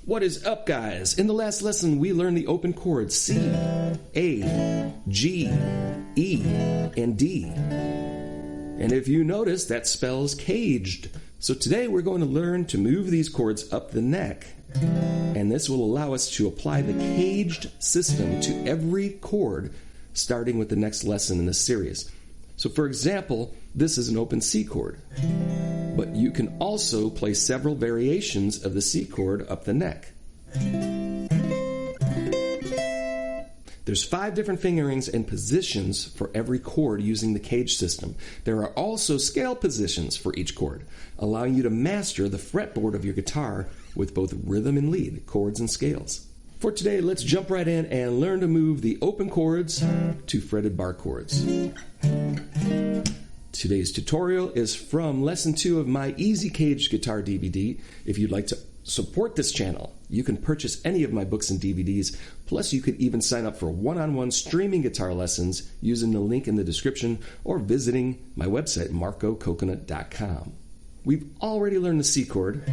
What is up, guys? In the last lesson, we learned the open chords C, A, G, E, and D. And if you notice, that spells caged. So today we're going to learn to move these chords up the neck. And this will allow us to apply the caged system to every chord, starting with the next lesson in this series. So for example, this is an open C chord. But you can also play several variations of the C chord up the neck. There's 5 different fingerings and positions for every chord using the caged system. There are also scale positions for each chord, allowing you to master the fretboard of your guitar with both rhythm and lead, chords and scales. For today, let's jump right in and learn to move the open chords to fretted bar chords. Today's tutorial is from Lesson 2 of my Easy Caged Guitar DVD. If you'd like to support this channel, you can purchase any of my books and DVDs. Plus, you could even sign up for one-on-one streaming guitar lessons using the link in the description or visiting my website, markococonut.com. We've already learned the C chord,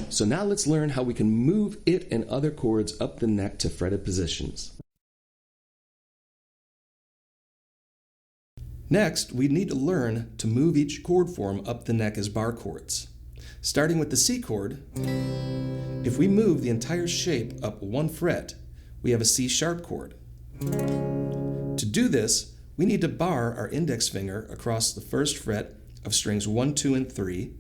so now let's learn how we can move it and other chords up the neck to fretted positions. Next, we need to learn to move each chord form up the neck as bar chords. Starting with the C chord, if we move the entire shape up 1 fret, we have a C sharp chord. To do this, we need to bar our index finger across the first fret of strings 1, 2, and 3,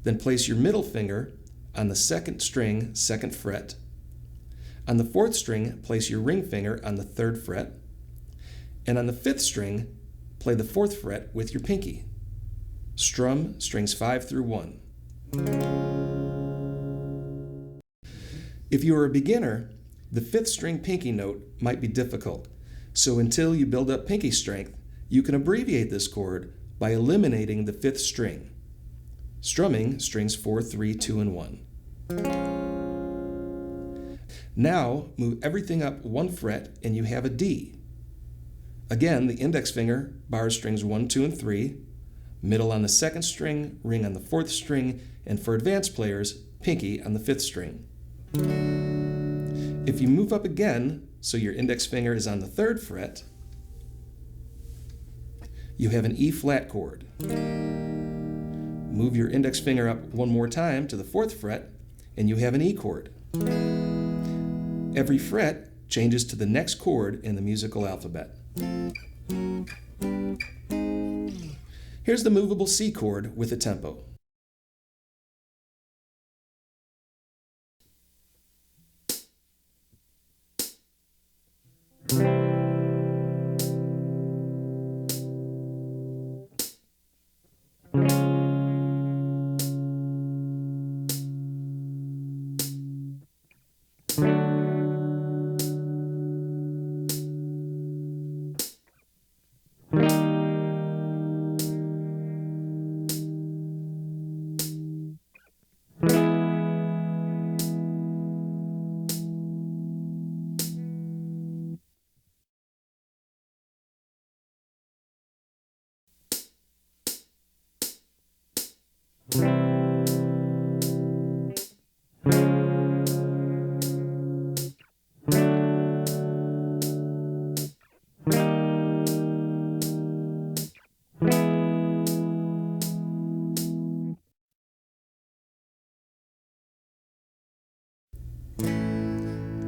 then place your middle finger on the second string, 2nd fret. On the 4th string, place your ring finger on the 3rd fret, and on the 5th string, play the 4th fret with your pinky. Strum strings 5 through 1. If you are a beginner, the 5th string pinky note might be difficult, so until you build up pinky strength, you can abbreviate this chord by eliminating the 5th string, strumming strings 4, 3, 2, and 1. Now move everything up 1 fret and you have a D. Again, the index finger bars strings 1, 2, and 3, middle on the 2nd string, ring on the 4th string, and for advanced players, pinky on the 5th string. If you move up again, so your index finger is on the 3rd fret, you have an E flat chord. Move your index finger up 1 more time to the 4th fret, and you have an E chord. Every fret changes to the next chord in the musical alphabet. Here's the movable C chord with a tempo.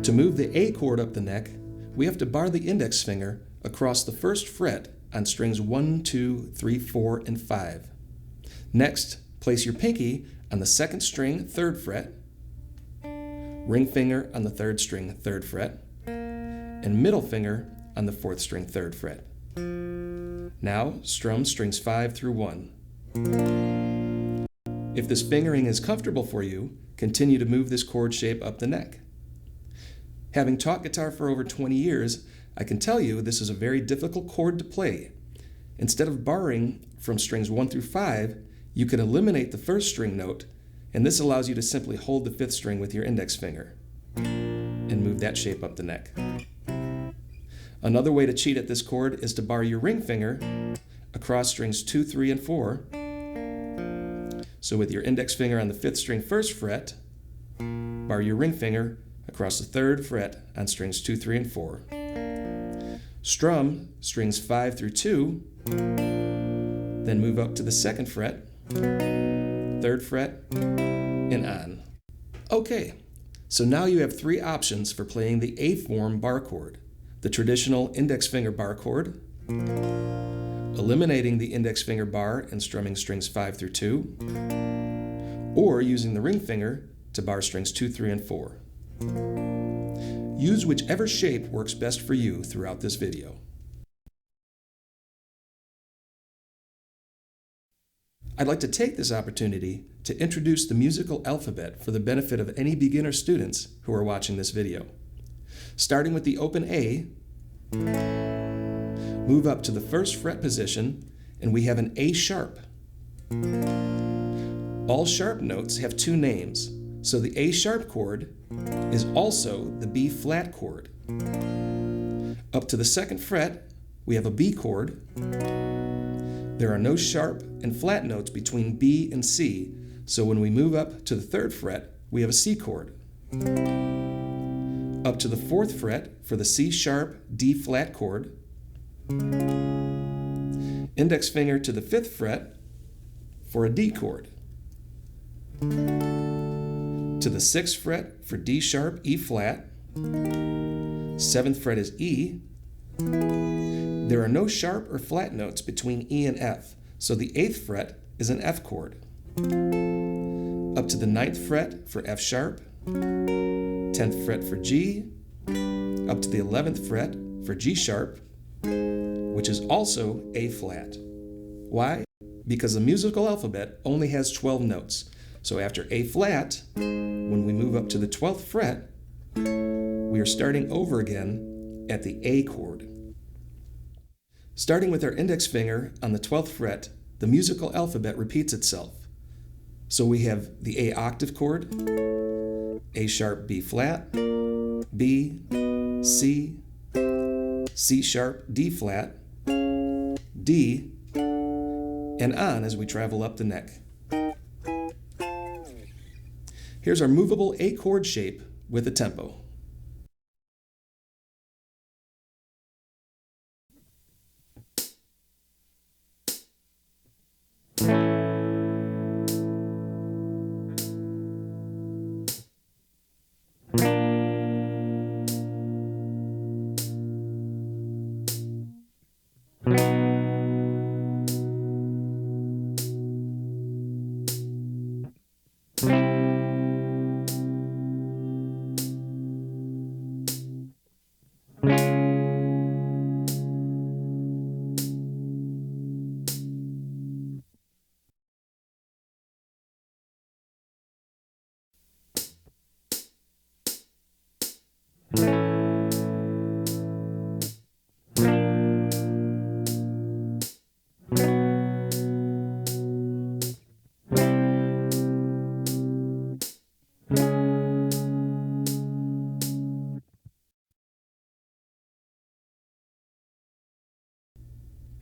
To move the A chord up the neck, we have to bar the index finger across the 1st fret on strings 1, 2, 3, 4, and 5. Next, place your pinky on the 2nd string, 3rd fret, ring finger on the 3rd string, 3rd fret, and middle finger on the 4th string, 3rd fret. Now, strum strings 5 through 1. If this fingering is comfortable for you, continue to move this chord shape up the neck. Having taught guitar for over 20 years, I can tell you this is a very difficult chord to play. Instead of barring from strings 1 through 5, you can eliminate the 1st string note, and this allows you to simply hold the 5th string with your index finger and move that shape up the neck. Another way to cheat at this chord is to bar your ring finger across strings 2, 3, and 4. So with your index finger on the 5th string 1st fret, bar your ring finger across the 3rd fret on strings 2, 3, and 4. Strum strings 5 through 2, then move up to the 2nd fret, 3rd fret, and on. Okay, so now you have 3 options for playing the A form bar chord: the traditional index finger bar chord, eliminating the index finger bar and strumming strings 5 through 2, or using the ring finger to bar strings 2, 3, and 4. Use whichever shape works best for you throughout this video. I'd like to take this opportunity to introduce the musical alphabet for the benefit of any beginner students who are watching this video. Starting with the open A, move up to the 1st fret position, and we have an A sharp. All sharp notes have 2 names, so the A sharp chord is also the B flat chord. Up to the 2nd fret, we have a B chord. There are no sharp and flat notes between B and C, so when we move up to the 3rd fret, we have a C chord. Up to the 4th fret for the C sharp D flat chord. Index finger to the 5th fret for a D chord. To the 6th fret for D sharp E flat. 7th fret is E. There are no sharp or flat notes between E and F, so the 8th fret is an F chord. Up to the 9th fret for F sharp, 10th fret for G, up to the 11th fret for G sharp, which is also A flat. Why? Because the musical alphabet only has 12 notes, so after A flat, when we move up to the 12th fret, we are starting over again at the A chord. Starting with our index finger on the 12th fret, the musical alphabet repeats itself. So we have the A octave chord, A sharp B flat, B, C, C sharp D flat, D, and on as we travel up the neck. Here's our movable A chord shape with a tempo.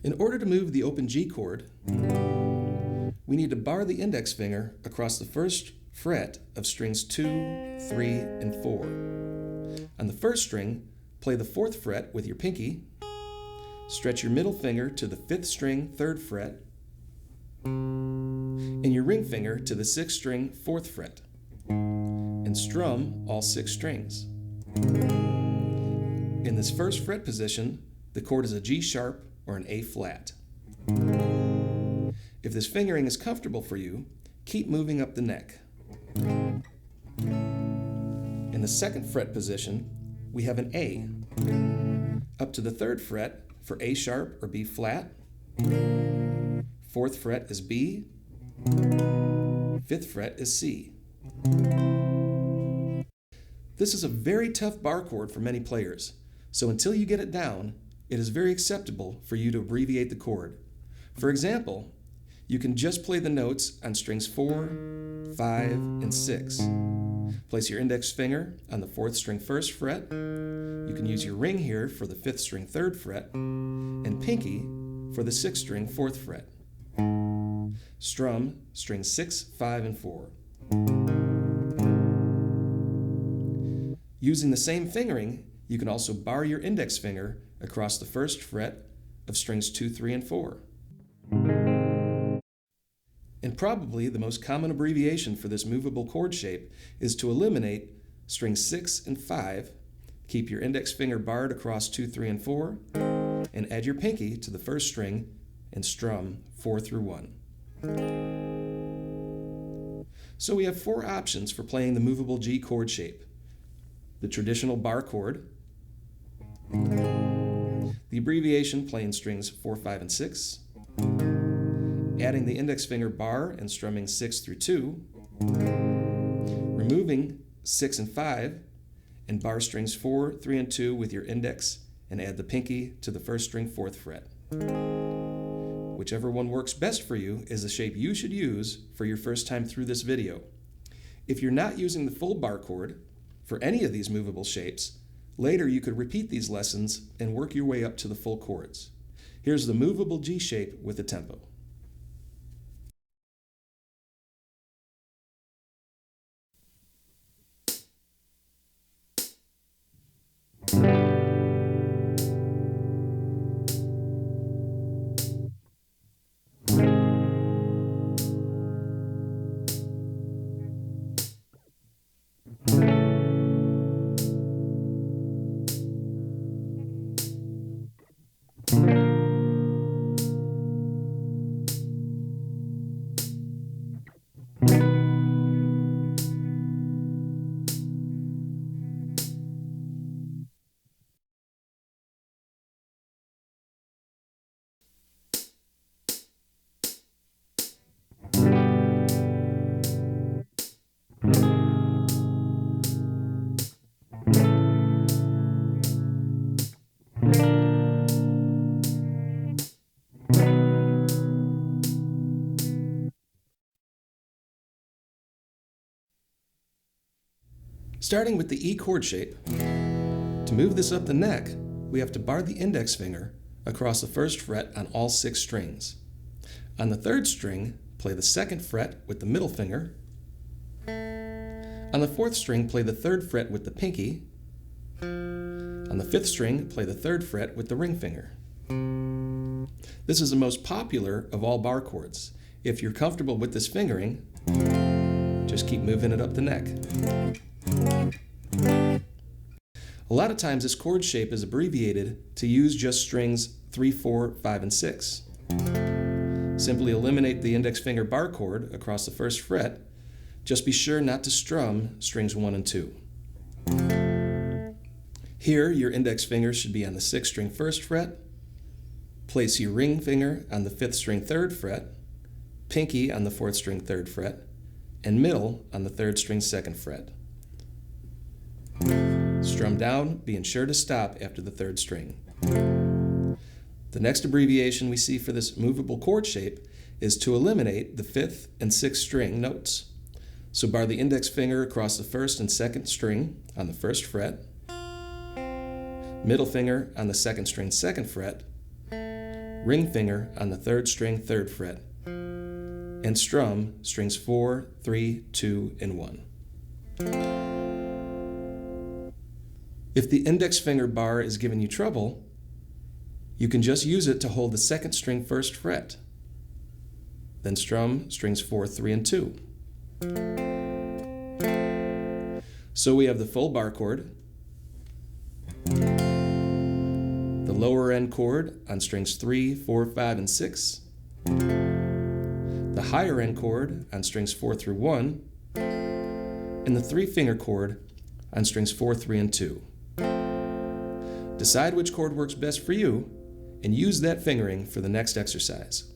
In order to move the open G chord, we need to bar the index finger across the 1st fret of strings 2, 3, and 4. On the 1st string, play the 4th fret with your pinky, stretch your middle finger to the 5th string 3rd fret, and your ring finger to the 6th string 4th fret, and strum all 6 strings. In this 1st fret position, the chord is a G sharp or an A flat. If this fingering is comfortable for you, keep moving up the neck. In the 2nd fret position, we have an A. Up to the 3rd fret for A sharp or B flat. 4th fret is B. 5th fret is C. This is a very tough bar chord for many players, so until you get it down, it is very acceptable for you to abbreviate the chord. For example, you can just play the notes on strings 4, 5, and 6. Place your index finger on the 4th string 1st fret. You can use your ring here for the 5th string 3rd fret, and pinky for the 6th string 4th fret. Strum strings 6, 5, and 4. Using the same fingering, you can also bar your index finger across the first fret of strings 2, 3, and 4. And probably the most common abbreviation for this movable chord shape is to eliminate strings 6 and 5, keep your index finger barred across 2, 3, and 4, and add your pinky to the first string and strum 4 through 1. So we have 4 options for playing the movable G chord shape. The traditional bar chord, the abbreviation playing strings 4, 5, and 6, adding the index finger bar and strumming 6 through 2, removing 6 and 5, and bar strings 4, 3, and 2 with your index and add the pinky to the first string 4th fret. Whichever one works best for you is the shape you should use for your first time through this video. If you're not using the full bar chord for any of these movable shapes, later you could repeat these lessons and work your way up to the full chords. Here's the movable G shape with a tempo. Starting with the E chord shape, to move this up the neck, we have to bar the index finger across the first fret on all 6 strings. On the 3rd string, play the 2nd fret with the middle finger. On the 4th string, play the 3rd fret with the pinky. On the 5th string, play the 3rd fret with the ring finger. This is the most popular of all bar chords. If you're comfortable with this fingering, just keep moving it up the neck. A lot of times this chord shape is abbreviated to use just strings 3, 4, 5, and 6. Simply eliminate the index finger bar chord across the first fret. Just be sure not to strum strings 1 and 2. Here, your index finger should be on the 6th string 1st fret. Place your ring finger on the 5th string 3rd fret, pinky on the 4th string 3rd fret, and middle on the 3rd string 2nd fret. Strum down, being sure to stop after the 3rd string. The next abbreviation we see for this movable chord shape is to eliminate the 5th and 6th string notes. So bar the index finger across the 1st and 2nd string on the 1st fret, middle finger on the 2nd string 2nd fret, ring finger on the 3rd string 3rd fret, and strum strings 4, 3, 2, and 1. If the index finger bar is giving you trouble, you can just use it to hold the 2nd string 1st fret. Then strum strings 4, 3, and 2. So we have the full bar chord, the lower end chord on strings 3, 4, 5, and 6, the higher end chord on strings 4 through 1, and the 3-finger chord on strings 4, 3, and 2. Decide which chord works best for you and use that fingering for the next exercise.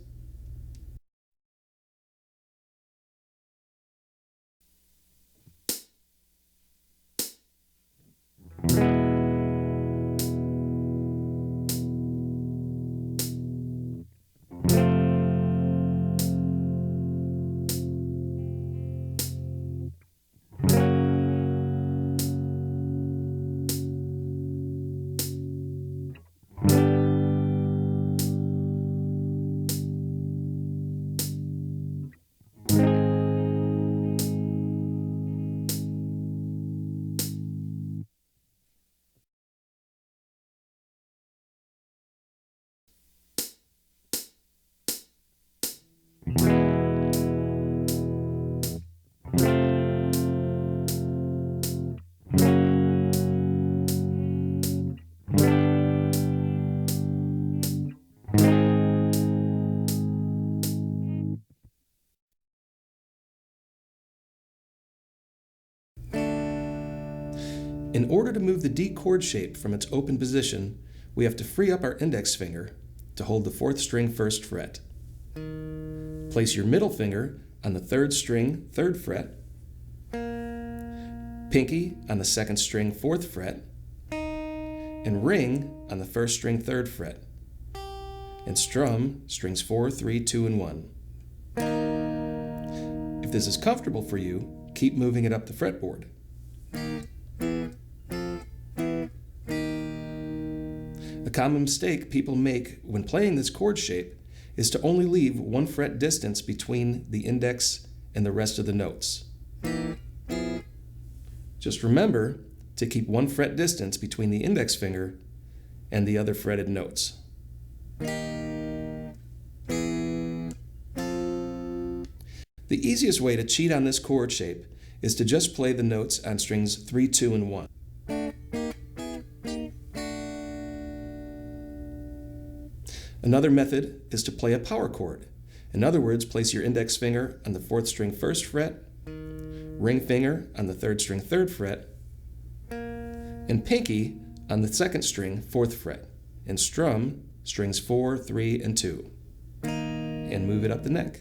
In order to move the D chord shape from its open position, we have to free up our index finger to hold the 4th string 1st fret. Place your middle finger on the 3rd string 3rd fret, pinky on the 2nd string 4th fret, and ring on the 1st string 3rd fret, and strum strings 4, 3, 2, and 1. If this is comfortable for you, keep moving it up the fretboard. A common mistake people make when playing this chord shape is to only leave 1 fret distance between the index and the rest of the notes. Just remember to keep 1 fret distance between the index finger and the other fretted notes. The easiest way to cheat on this chord shape is to just play the notes on strings 3, 2, and 1. Another method is to play a power chord. In other words, place your index finger on the 4th string 1st fret, ring finger on the 3rd string 3rd fret, and pinky on the 2nd string 4th fret, and strum strings 4, 3, and 2, and move it up the neck.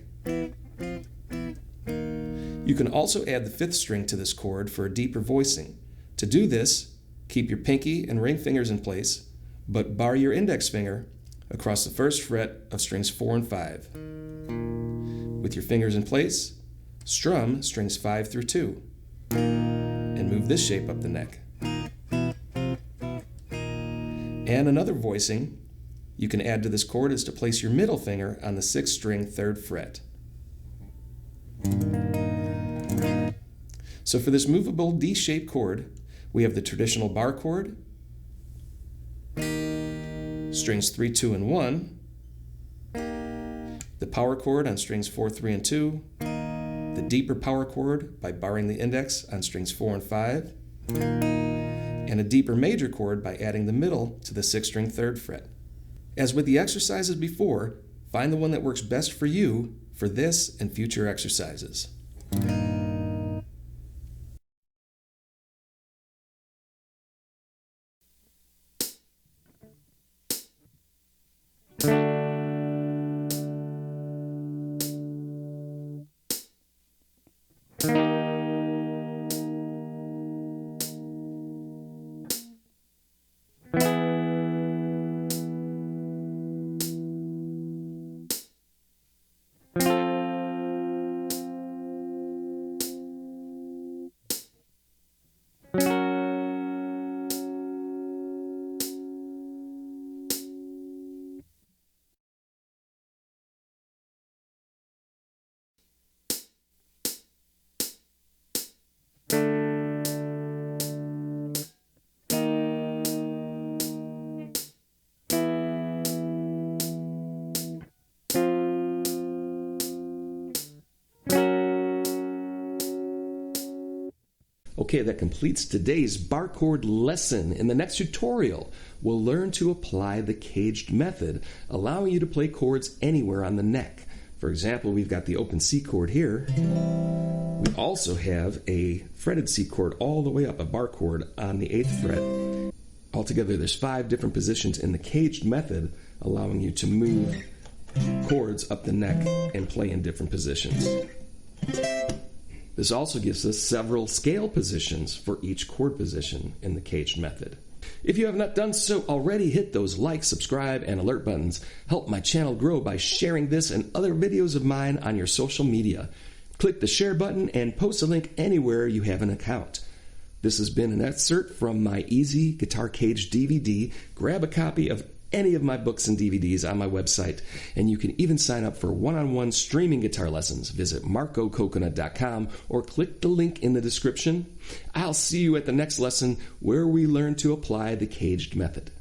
You can also add the 5th string to this chord for a deeper voicing. To do this, keep your pinky and ring fingers in place, but bar your index finger across the 1st fret of strings 4 and 5. With your fingers in place, strum strings 5 through 2, and move this shape up the neck. And another voicing you can add to this chord is to place your middle finger on the 6th string 3rd fret. So for this movable D-shaped chord, we have the traditional bar chord, strings 3, 2, and 1, the power chord on strings 4, 3, and 2, the deeper power chord by barring the index on strings 4 and 5, and a deeper major chord by adding the middle to the 6th string 3rd fret. As with the exercises before, find the one that works best for you for this and future exercises. Okay, that completes today's bar chord lesson. In the next tutorial, we'll learn to apply the caged method, allowing you to play chords anywhere on the neck. For example, we've got the open C chord here. We also have a fretted C chord all the way up, a bar chord on the 8th fret. Altogether, there's 5 different positions in the caged method, allowing you to move chords up the neck and play in different positions. This also gives us several scale positions for each chord position in the caged method. If you have not done so already, hit those like, subscribe, and alert buttons. Help my channel grow by sharing this and other videos of mine on your social media. Click the share button and post a link anywhere you have an account. This has been an excerpt from my Easy Guitar Cage DVD. Grab a copy of any of my books and DVDs on my website, and you can even sign up for one-on-one streaming guitar lessons. Visit markococonut.com or click the link in the description. I'll see you at the next lesson where we learn to apply the caged method.